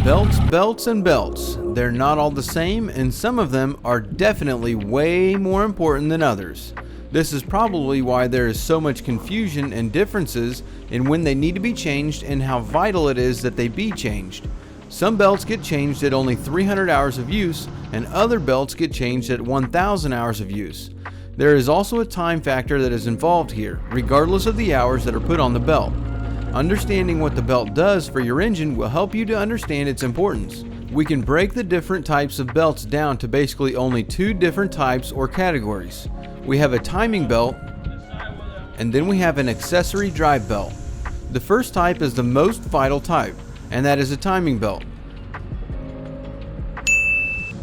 Belts, belts, and belts. They're not all the same, and some of them are definitely way more important than others. This is probably why there is so much confusion and differences in when they need to be changed and how vital it is that they be changed. Some belts get changed at only 300 hours of use, and other belts get changed at 1,000 hours of use. There is also a time factor that is involved here, regardless of the hours that are put on the belt. Understanding what the belt does for your engine will help you to understand its importance. We can break the different types of belts down to basically only two different types or categories. We have a timing belt, and then we have an accessory drive belt. The first type is the most vital type, and that is a timing belt.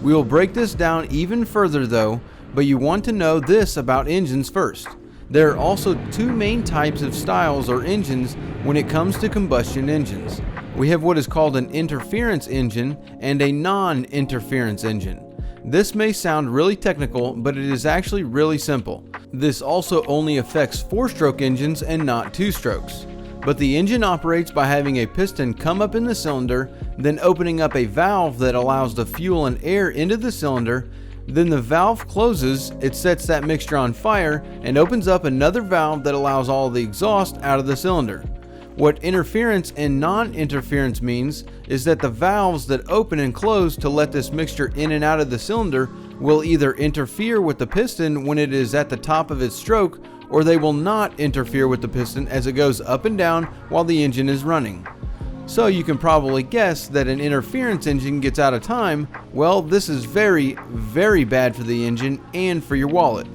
We will break this down even further though, but you want to know this about engines first. There are also two main types of styles or engines when it comes to combustion engines. We have what is called an interference engine and a non-interference engine. This may sound really technical, but it is actually really simple. This also only affects 4-stroke engines and not 2-strokes. But the engine operates by having a piston come up in the cylinder, then opening up a valve that allows the fuel and air into the cylinder. Then the valve closes, it sets that mixture on fire, and opens up another valve that allows all the exhaust out of the cylinder. What interference and non-interference means is that the valves that open and close to let this mixture in and out of the cylinder will either interfere with the piston when it is at the top of its stroke, or they will not interfere with the piston as it goes up and down while the engine is running. So you can probably guess that an interference engine gets out of time. Well, this is very, very bad for the engine and for your wallet.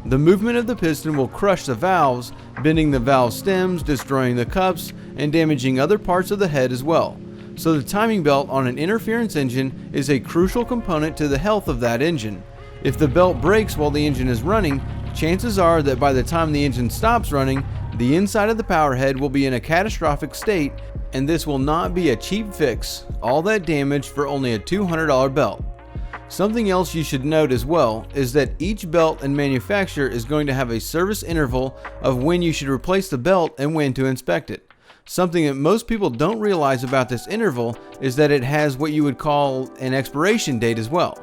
The movement of the piston will crush the valves, bending the valve stems, destroying the cups, and damaging other parts of the head as well. So the timing belt on an interference engine is a crucial component to the health of that engine. If the belt breaks while the engine is running, chances are that by the time the engine stops running, the inside of the power head will be in a catastrophic state, and this will not be a cheap fix. All that damage for only a $200 belt. Something else you should note as well is that each belt and manufacturer is going to have a service interval of when you should replace the belt and when to inspect it. Something that most people don't realize about this interval is that it has what you would call an expiration date as well.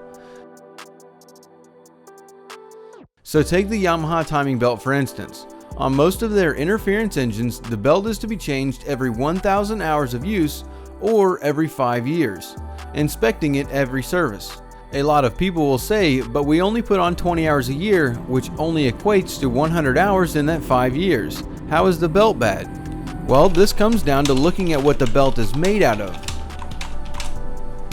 So take the Yamaha timing belt for instance. On most of their interference engines, the belt is to be changed every 1,000 hours of use or every 5 years, inspecting it every service. A lot of people will say, but we only put on 20 hours a year, which only equates to 100 hours in that 5 years. How is the belt bad? Well, this comes down to looking at what the belt is made out of.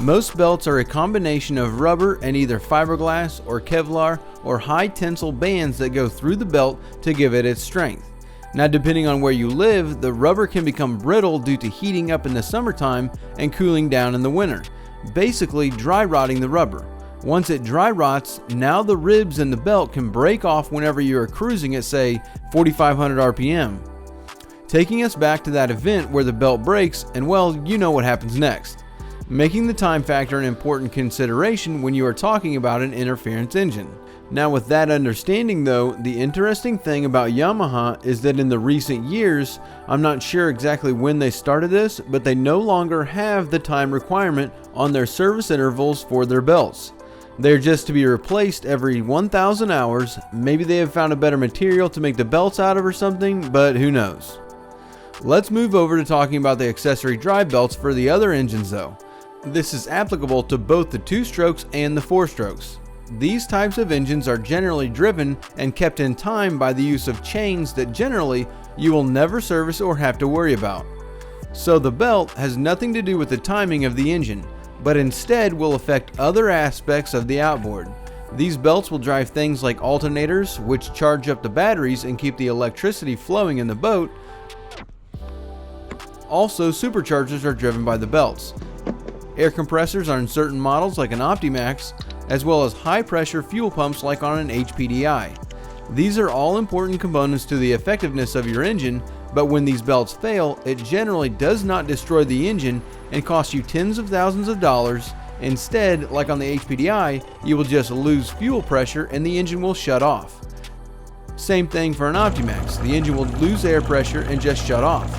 Most belts are a combination of rubber and either fiberglass or Kevlar or high tensile bands that go through the belt to give it its strength. Now, depending on where you live, the rubber can become brittle due to heating up in the summertime and cooling down in the winter, basically dry rotting the rubber. Once it dry rots, now the ribs in the belt can break off whenever you are cruising at say 4,500 RPM. Taking us back to that event where the belt breaks, and well, you know what happens next. Making the time factor an important consideration when you are talking about an interference engine. Now with that understanding though, the interesting thing about Yamaha is that in the recent years, I'm not sure exactly when they started this, but they no longer have the time requirement on their service intervals for their belts. They're just to be replaced every 1,000 hours. Maybe they have found a better material to make the belts out of or something, but who knows. Let's move over to talking about the accessory drive belts for the other engines though. This is applicable to both the 2-strokes and the 4-strokes. These types of engines are generally driven and kept in time by the use of chains that generally you will never service or have to worry about. So the belt has nothing to do with the timing of the engine, but instead will affect other aspects of the outboard. These belts will drive things like alternators, which charge up the batteries and keep the electricity flowing in the boat. Also, superchargers are driven by the belts. Air compressors are in certain models like an Optimax, as well as high-pressure fuel pumps like on an HPDI. These are all important components to the effectiveness of your engine, but when these belts fail, it generally does not destroy the engine and cost you tens of thousands of dollars. Instead, like on the HPDI, you will just lose fuel pressure and the engine will shut off. Same thing for an Optimax, the engine will lose air pressure and just shut off.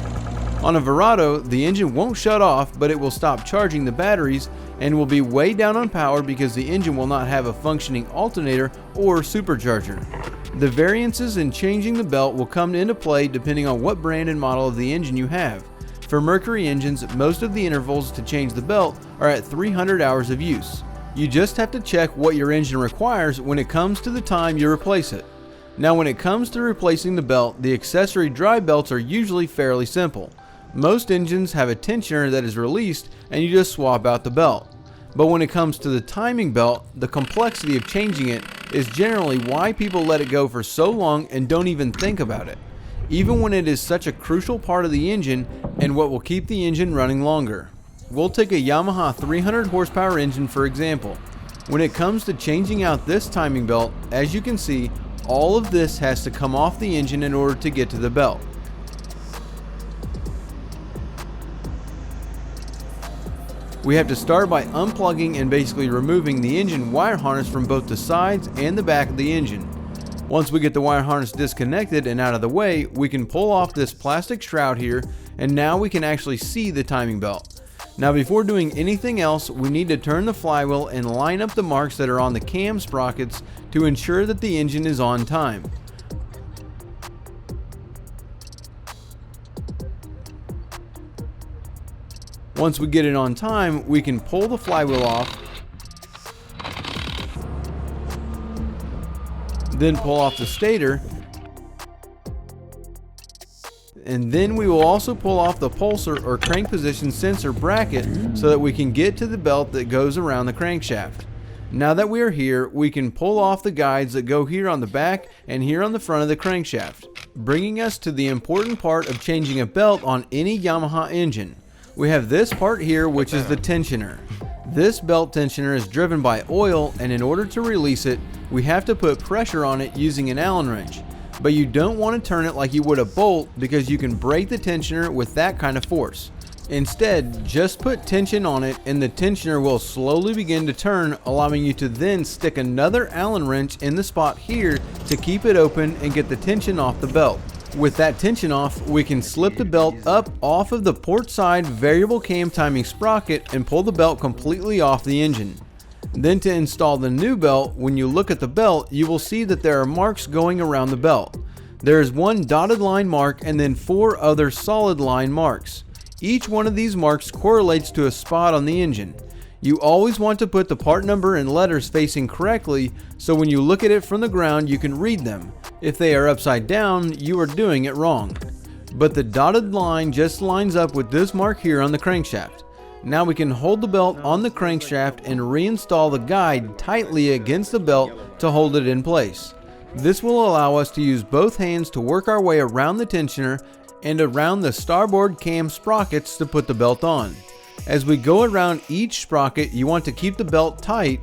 On a Verado, the engine won't shut off, but it will stop charging the batteries and will be way down on power because the engine will not have a functioning alternator or supercharger. The variances in changing the belt will come into play depending on what brand and model of the engine you have. For Mercury engines, most of the intervals to change the belt are at 300 hours of use. You just have to check what your engine requires when it comes to the time you replace it. Now when it comes to replacing the belt, the accessory dry belts are usually fairly simple. Most engines have a tensioner that is released and you just swap out the belt. But when it comes to the timing belt, the complexity of changing it is generally why people let it go for so long and don't even think about it, even when it is such a crucial part of the engine and what will keep the engine running longer. We'll take a Yamaha 300 horsepower engine for example. When it comes to changing out this timing belt, as you can see, all of this has to come off the engine in order to get to the belt. We have to start by unplugging and basically removing the engine wire harness from both the sides and the back of the engine. Once we get the wire harness disconnected and out of the way, we can pull off this plastic shroud here, and now we can actually see the timing belt. Now before doing anything else, we need to turn the flywheel and line up the marks that are on the cam sprockets to ensure that the engine is on time. Once we get it on time, we can pull the flywheel off, then pull off the stator, and then we will also pull off the pulser or crank position sensor bracket so that we can get to the belt that goes around the crankshaft. Now that we are here, we can pull off the guides that go here on the back and here on the front of the crankshaft, bringing us to the important part of changing a belt on any Yamaha engine. We have this part here, which is the tensioner. This belt tensioner is driven by oil, and in order to release it, we have to put pressure on it using an Allen wrench. But you don't want to turn it like you would a bolt because you can break the tensioner with that kind of force. Instead, just put tension on it and the tensioner will slowly begin to turn, allowing you to then stick another Allen wrench in the spot here to keep it open and get the tension off the belt. With that tension off, we can slip the belt up off of the port side variable cam timing sprocket and pull the belt completely off the engine. Then to install the new belt, when you look at the belt, you will see that there are marks going around the belt. There is one dotted line mark and then 4 other solid line marks. Each one of these marks correlates to a spot on the engine. You always want to put the part number and letters facing correctly so when you look at it from the ground you can read them. If they are upside down, you are doing it wrong. But the dotted line just lines up with this mark here on the crankshaft. Now we can hold the belt on the crankshaft and reinstall the guide tightly against the belt to hold it in place. This will allow us to use both hands to work our way around the tensioner and around the starboard cam sprockets to put the belt on. As we go around each sprocket, you want to keep the belt tight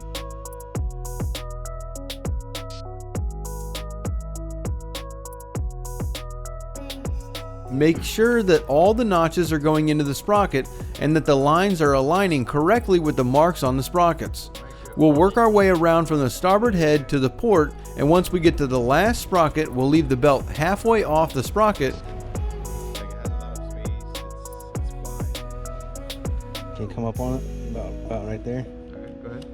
Make sure that all the notches are going into the sprocket and that the lines are aligning correctly with the marks on the sprockets. We'll work our way around from the starboard head to the port, and once we get to the last sprocket, we'll leave the belt halfway off the sprocket. Can you come up on it? About right there. Alright, go ahead.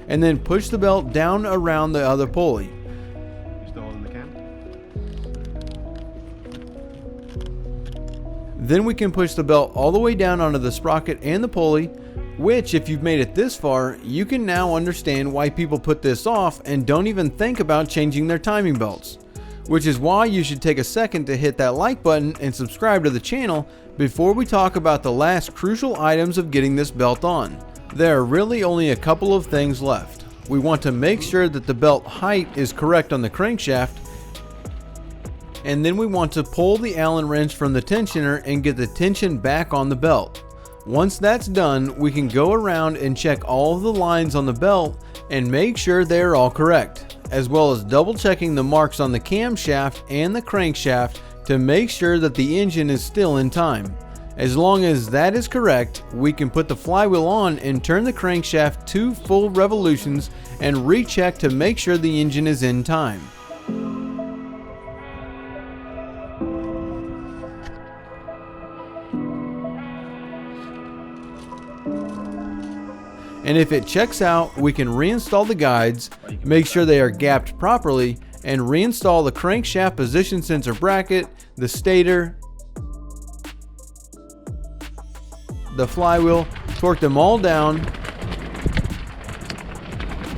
And then push the belt down around the other pulley. You still holding the cam? Then we can push the belt all the way down onto the sprocket and the pulley, which, if you've made it this far, you can now understand why people put this off and don't even think about changing their timing belts. Which is why you should take a second to hit that like button and subscribe to the channel before we talk about the last crucial items of getting this belt on. There are really only a couple of things left. We want to make sure that the belt height is correct on the crankshaft, and then we want to pull the Allen wrench from the tensioner and get the tension back on the belt. Once that's done, we can go around and check all of the lines on the belt and make sure they're all correct, as well as double checking the marks on the camshaft and the crankshaft to make sure that the engine is still in time. As long as that is correct, we can put the flywheel on and turn the crankshaft 2 full revolutions and recheck to make sure the engine is in time. And if it checks out, we can reinstall the guides, make sure they are gapped properly, and reinstall the crankshaft position sensor bracket, the stator, the flywheel, torque them all down,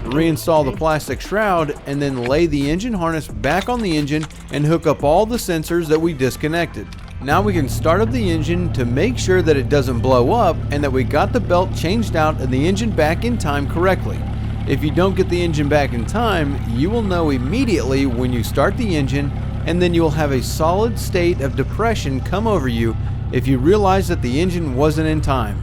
reinstall the plastic shroud, and then lay the engine harness back on the engine and hook up all the sensors that we disconnected. Now we can start up the engine to make sure that it doesn't blow up and that we got the belt changed out and the engine back in time correctly. If you don't get the engine back in time, you will know immediately when you start the engine, and then you will have a solid state of depression come over you if you realize that the engine wasn't in time.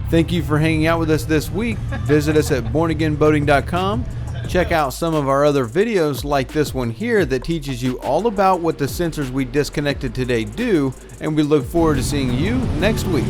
Thank you for hanging out with us this week. Visit us at bornagainboating.com. Check out some of our other videos like this one here that teaches you all about what the sensors we disconnected today do, and we look forward to seeing you next week.